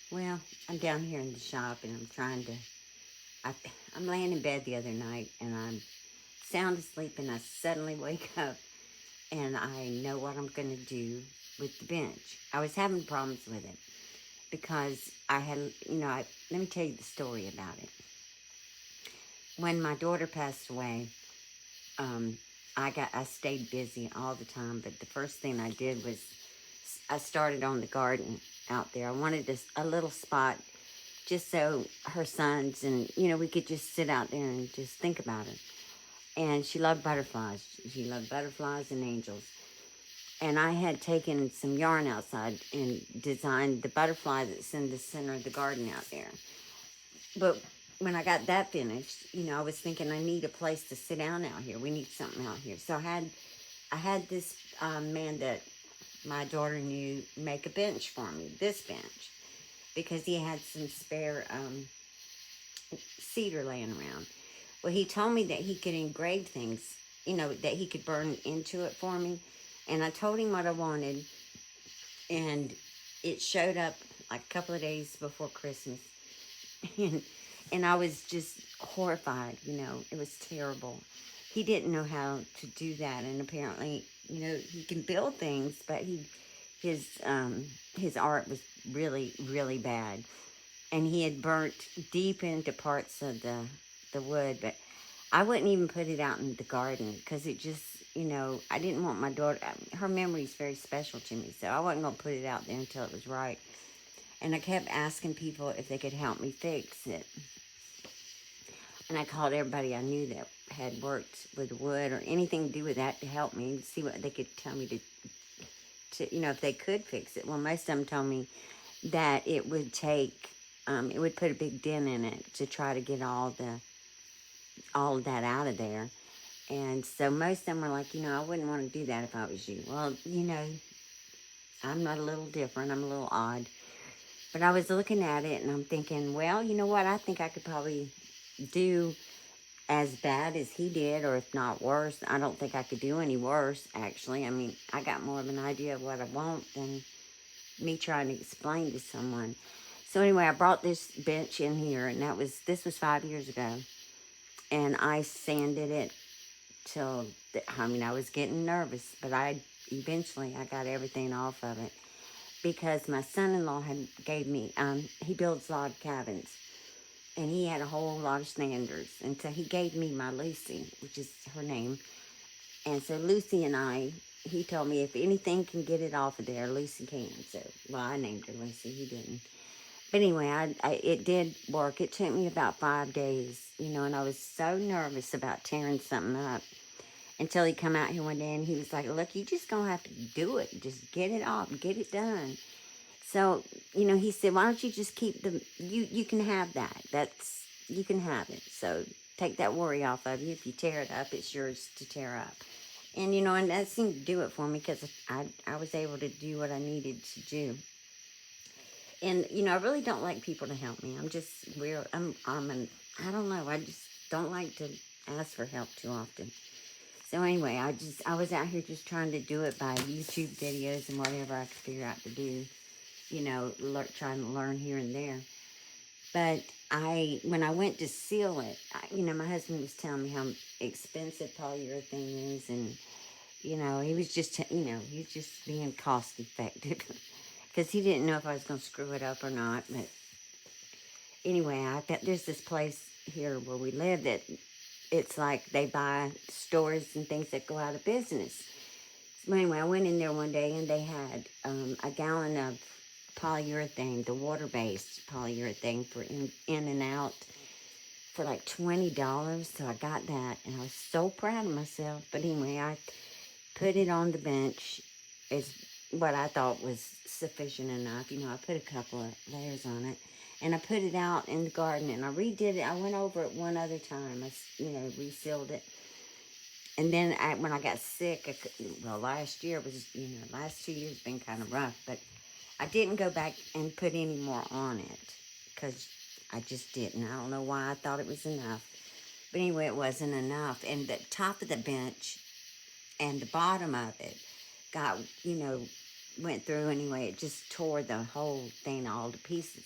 Well, I'm down here in the shop and I'm trying to. I, I'm laying in bed the other night and I'm sound asleep and I suddenly wake up and I know what I'm going to do with the bench. I was having problems with it because I had, let me tell you the story about it. When my daughter passed away, um, I stayed busy all the time, but the first thing I did was I started on the garden out there. I wanted a little spot just so her sons and we could just sit out there and just think about it. And she loved butterflies. She loved butterflies and angels. And I had taken some yarn outside and designed the butterfly that's in the center of the garden out there. But when I got that finished, I was thinking I need a place to sit down out here. We need something out here. So I had this man that my daughter knew make a bench for me, this bench, because he had some spare cedar laying around. Well, he told me that he could engrave things, that he could burn into it for me. And I told him what I wanted, and it showed up like a couple of days before Christmas. and and I was just horrified. It was terrible. He didn't know how to do that, and apparently, he can build things, but his art was really really bad, and he had burnt deep into parts of the wood. But I wouldn't even put it out in the garden because it just, I didn't want my daughter. Her memory is very special to me, so I wasn't gonna put it out there until it was right. And I kept asking people if they could help me fix it. And I called everybody I knew that had worked with wood or anything to do with that to help me and see what they could tell me to if they could fix it. Well, most of them told me that it would take, it would put a big dent in it to try to get all of that out of there. And so most of them were like, I wouldn't want to do that if I was you. Well, I'm not a little different. I'm a little odd. But I was looking at it and I'm thinking, well, you know what? I think I could probably do as bad as he did, or if not worse. I don't think I could do any worse, actually. I mean, I got more of an idea of what I want than me trying to explain to someone. So anyway, I brought this bench in here, and this was 5 years ago, and I sanded it till, I was getting nervous, but eventually I got everything off of it because my son-in-law had gave me, he builds log cabins, and he had a whole lot of standards, and so he gave me my Lucy, which is her name. And so Lucy and he told me if anything can get it off of there, Lucy can. So, well, I named her Lucy. He didn't. But anyway, it did work. It took me about 5 days, and I was so nervous about tearing something up until he come out here one day and he was like, look, you just gonna have to do it. Just get it off, get it done. So, he said, why don't you just keep you can have that. You can have it. So take that worry off of you. If you tear it up, it's yours to tear up. And, and that seemed to do it for me because I was able to do what I needed to do. And, I really don't like people to help me. I'm just weird. I don't know. I just don't like to ask for help too often. So anyway, I was out here just trying to do it by YouTube videos and whatever I could figure out to do, trying to learn here and there. But when I went to seal it, my husband was telling me how expensive polyurethane is, and he was he was just being cost effective because he didn't know if I was going to screw it up or not. But anyway, there's this place here where we live that it's like they buy stores and things that go out of business. So anyway, I went in there one day and they had a gallon of polyurethane, the water-based polyurethane for in and out for like $20. So I got that and I was so proud of myself. But anyway, I put it on the bench as what I thought was sufficient enough. I put a couple of layers on it. And I put it out in the garden and I redid it. I went over it one other time. I, resealed it. And then when I got sick, last year was, last 2 years been kind of rough. But I didn't go back and put any more on it because I just didn't. I don't know why I thought it was enough. But anyway, it wasn't enough. And the top of the bench and the bottom of it got, went through anyway. It just tore the whole thing all to pieces.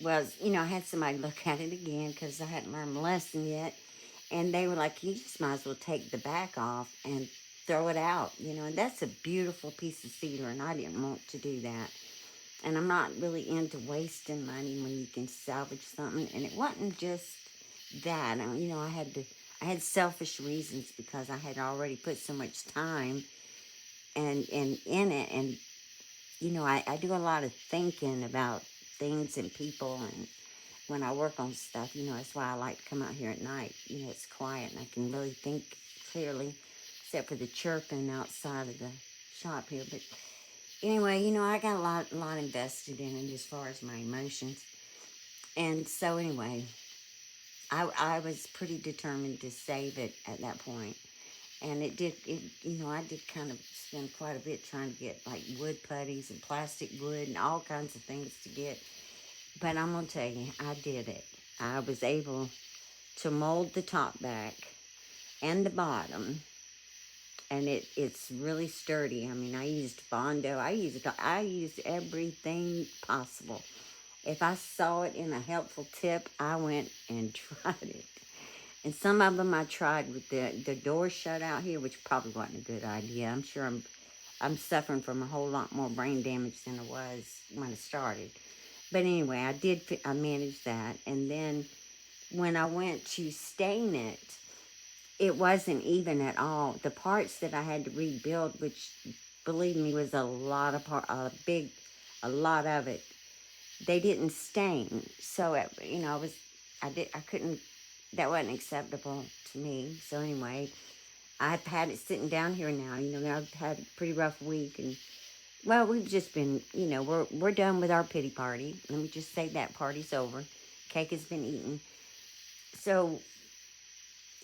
Well, I had somebody look at it again because I hadn't learned my lesson yet. And they were like, you just might as well take the back off and throw it out, and that's a beautiful piece of cedar, and I didn't want to do that. And I'm not really into wasting money when you can salvage something. And it wasn't just that. I had selfish reasons because I had already put so much time and in it. And, I do a lot of thinking about things and people. And when I work on stuff, that's why I like to come out here at night. It's quiet and I can really think clearly, except for the chirping outside of the shop here. But anyway, I got a lot invested in it as far as my emotions. And so anyway, I was pretty determined to save it at that point. And I did kind of spend quite a bit trying to get like wood putties and plastic wood and all kinds of things to get. But I'm going to tell you, I did it. I was able to mold the top back and the bottom, and it's really sturdy. I mean, I used Bondo. I used everything possible. If I saw it in a helpful tip, I went and tried it. And some of them I tried with the door shut out here, which probably wasn't a good idea. I'm sure I'm suffering from a whole lot more brain damage than I was when I started. But anyway, I managed that. And then when I went to stain it, it wasn't even at all. The parts that I had to rebuild, which believe me was a lot of a lot of it, they didn't stain. So I couldn't. That wasn't acceptable to me. So anyway, I've had it sitting down here now. I've had a pretty rough week, and well, we've just been, we're done with our pity party. Let me just say that party's over. Cake has been eaten. So,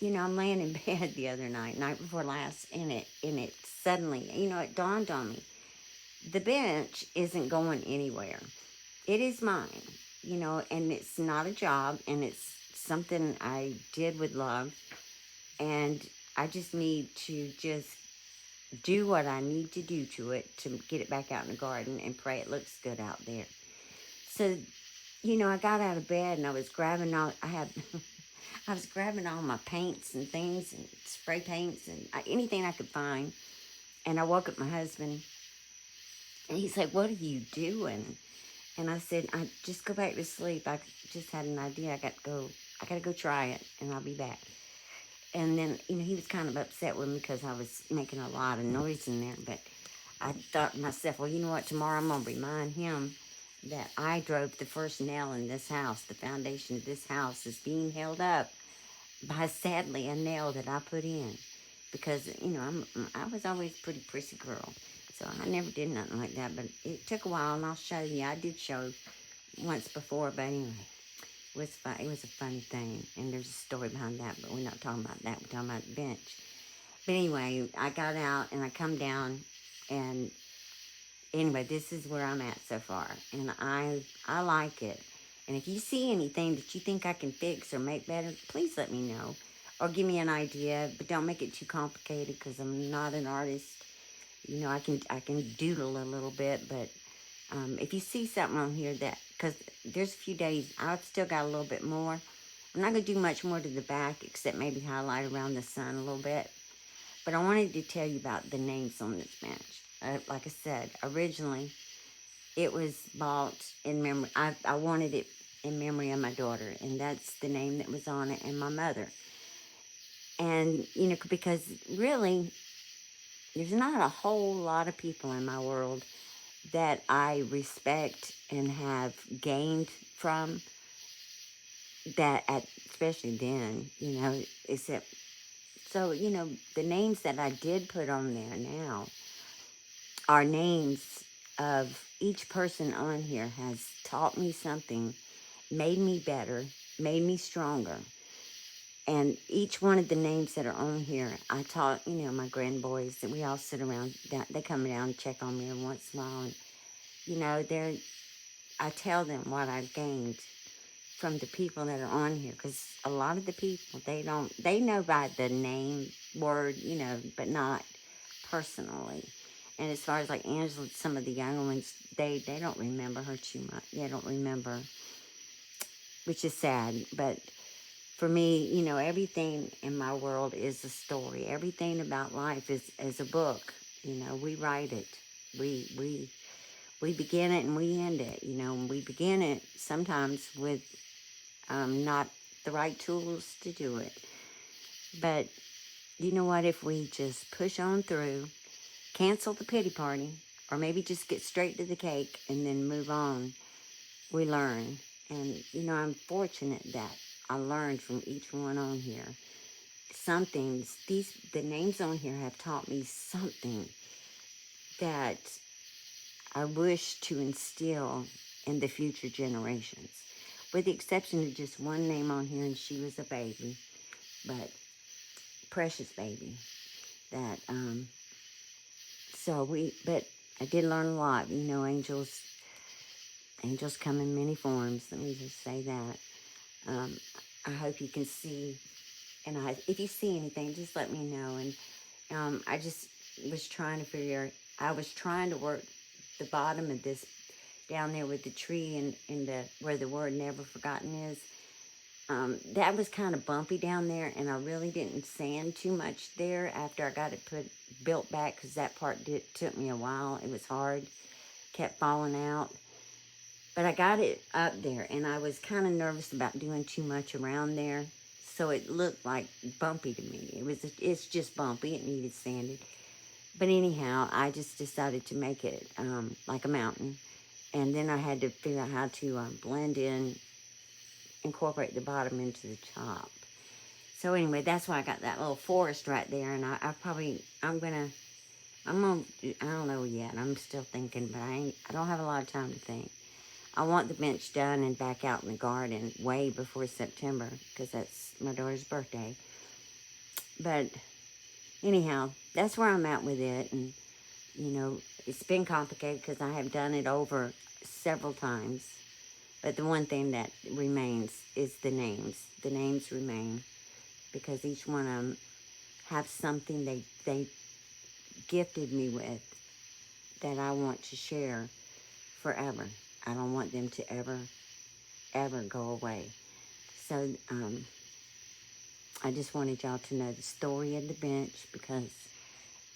I'm laying in bed the other night before last, and it suddenly, it dawned on me. The bench isn't going anywhere. It is mine, and it's not a job, and it's something I did with love, and I just need to just do what I need to do to it to get it back out in the garden and pray it looks good out there. So, I got out of bed and I was grabbing I was grabbing all my paints and things and spray paints and anything I could find. And I woke up my husband and he's like, "What are you doing?" And I said, "I just go back to sleep. I just had an idea. I got to go try it and I'll be back." And then, he was kind of upset with me because I was making a lot of noise in there. But I thought to myself, well, you know what? Tomorrow I'm going to remind him that I drove the first nail in this house. The foundation of this house is being held up by, sadly, a nail that I put in. Because, I was always a pretty prissy girl. So I never did nothing like that. But it took a while, and I'll show you. I did show once before, but anyway. It was fun. It was a funny thing, and there's a story behind that, but we're not talking about that. We're talking about the bench. But anyway, I got out, and I come down, and anyway, this is where I'm at so far, and I like it. And if you see anything that you think I can fix or make better, please let me know, or give me an idea, but don't make it too complicated, because I'm not an artist. I can doodle a little bit, but if you see something on here because there's a few days, I've still got a little bit more. I'm not going to do much more to the back, except maybe highlight around the sun a little bit. But I wanted to tell you about the names on this bench. Like I said, originally, it was bought in memory. I wanted it in memory of my daughter, and that's the name that was on it, and my mother. And, because really, there's not a whole lot of people in my world that I respect and have gained from that, especially then, except, so, the names that I did put on there now are names of each person on here has taught me something, made me better, made me stronger. And each one of the names that are on here, I taught, my grandboys that we all sit around, they come down and check on me every once in a while. And, I tell them what I've gained from the people that are on here. Because a lot of the people, they know by the name, word, but not personally. And as far as like Angela, some of the younger ones, they don't remember her too much. They don't remember, which is sad. But for me, everything in my world is a story. Everything about life is a book. We write it. We begin it and we end it. We begin it sometimes with not the right tools to do it. But you know what? If we just push on through, cancel the pity party, or maybe just get straight to the cake and then move on, we learn. And, I'm fortunate that I learned from each one on here. Some things, the names on here have taught me something that I wish to instill in the future generations. With the exception of just one name on here, and she was a baby, but precious baby. That, but I did learn a lot. Angels come in many forms. Let me just say that. I hope you can see, and if you see anything, just let me know. And I just was trying to I was trying to work the bottom of this down there with the tree and where the word never forgotten is. That was kind of bumpy down there, and I really didn't sand too much there after I got it built back, because that part took me a while. It was hard, kept falling out. But I got it up there, and I was kind of nervous about doing too much around there, so it looked like bumpy to me. It's just bumpy. It needed sanded. But anyhow, I just decided to make it like a mountain, and then I had to figure out how to blend in, incorporate the bottom into the top. So anyway, that's why I got that little forest right there, and I don't know yet. I'm still thinking, but I don't have a lot of time to think. I want the bench done and back out in the garden way before September, because that's my daughter's birthday. But anyhow, that's where I'm at with it. And, it's been complicated because I have done it over several times. But the one thing that remains is the names. The names remain because each one of them have something they gifted me with that I want to share forever. I don't want them to ever go away. So I just wanted y'all to know the story of the bench, because,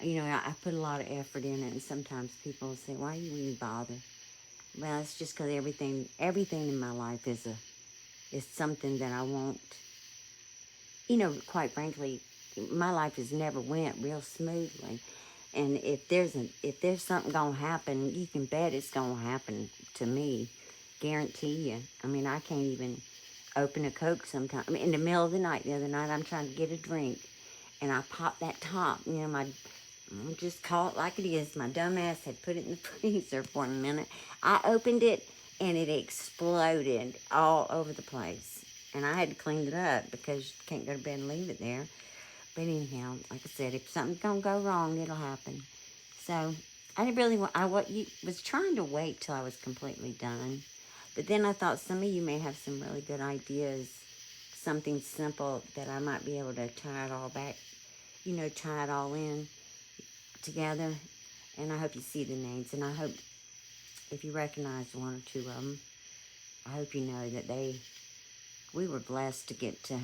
I put a lot of effort in it, and sometimes people say, why you even bother? Well, it's just because everything in my life is something that I want. Quite frankly, my life has never went real smoothly. And if there's something gonna happen, you can bet it's gonna happen to me. Guarantee you. I mean, I can't even open a Coke sometimes. I mean, in the middle of the night, the other night, I'm trying to get a drink, and I popped that top. I'll just call it like it is. My dumb ass had put it in the freezer for a minute. I opened it, and it exploded all over the place. And I had to clean it up because you can't go to bed and leave it there. But anyhow, like I said, if something's gonna go wrong, it'll happen. So I didn't really want. Was trying to wait till I was completely done, but then I thought some of you may have some really good ideas, something simple that I might be able to tie it all back, tie it all in together. And I hope you see the names, and I hope if you recognize one or two of them, I hope you know that we were blessed to get to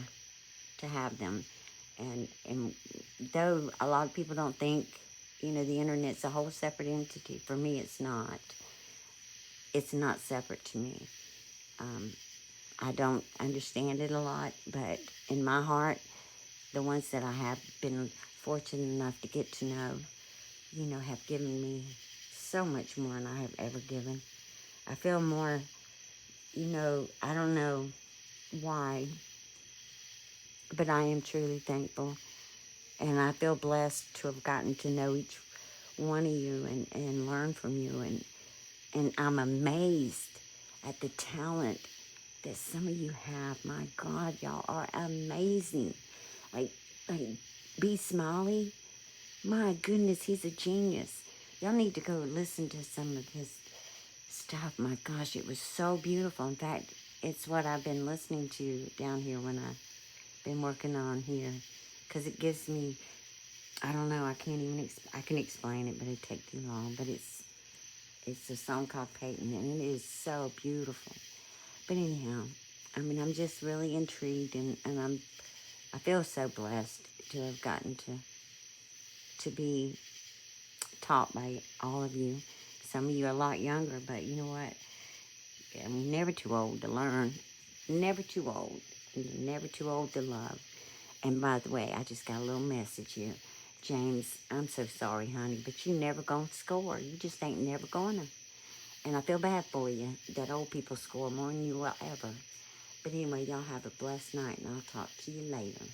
have them. And though a lot of people don't think, the internet's a whole separate entity, for me it's not. It's not separate to me. I don't understand it a lot, but in my heart, the ones that I have been fortunate enough to get to know, have given me so much more than I have ever given. I feel more, I don't know why, but I am truly thankful. And I feel blessed to have gotten to know each one of you and learn from you. And I'm amazed at the talent that some of you have. My God, y'all are amazing. Like B. Smiley, my goodness, he's a genius. Y'all need to go listen to some of his stuff. My gosh, it was so beautiful. In fact, it's what I've been listening to down here when I've been working on here, because it gives me I don't know. I can't even. I can explain it, but it'd take too long. But it's a song called Peyton, and it is so beautiful. But anyhow, I mean, I'm just really intrigued, and I feel so blessed to have gotten to be taught by all of you. Some of you are a lot younger, but you know what? I'm never too old to learn. Never too old. You're never too old to love. And by the way, I just got a little message here. James, I'm so sorry, honey, but you never gonna score. You just ain't never gonna. And I feel bad for you that old people score more than you will ever. But anyway, y'all have a blessed night, and I'll talk to you later.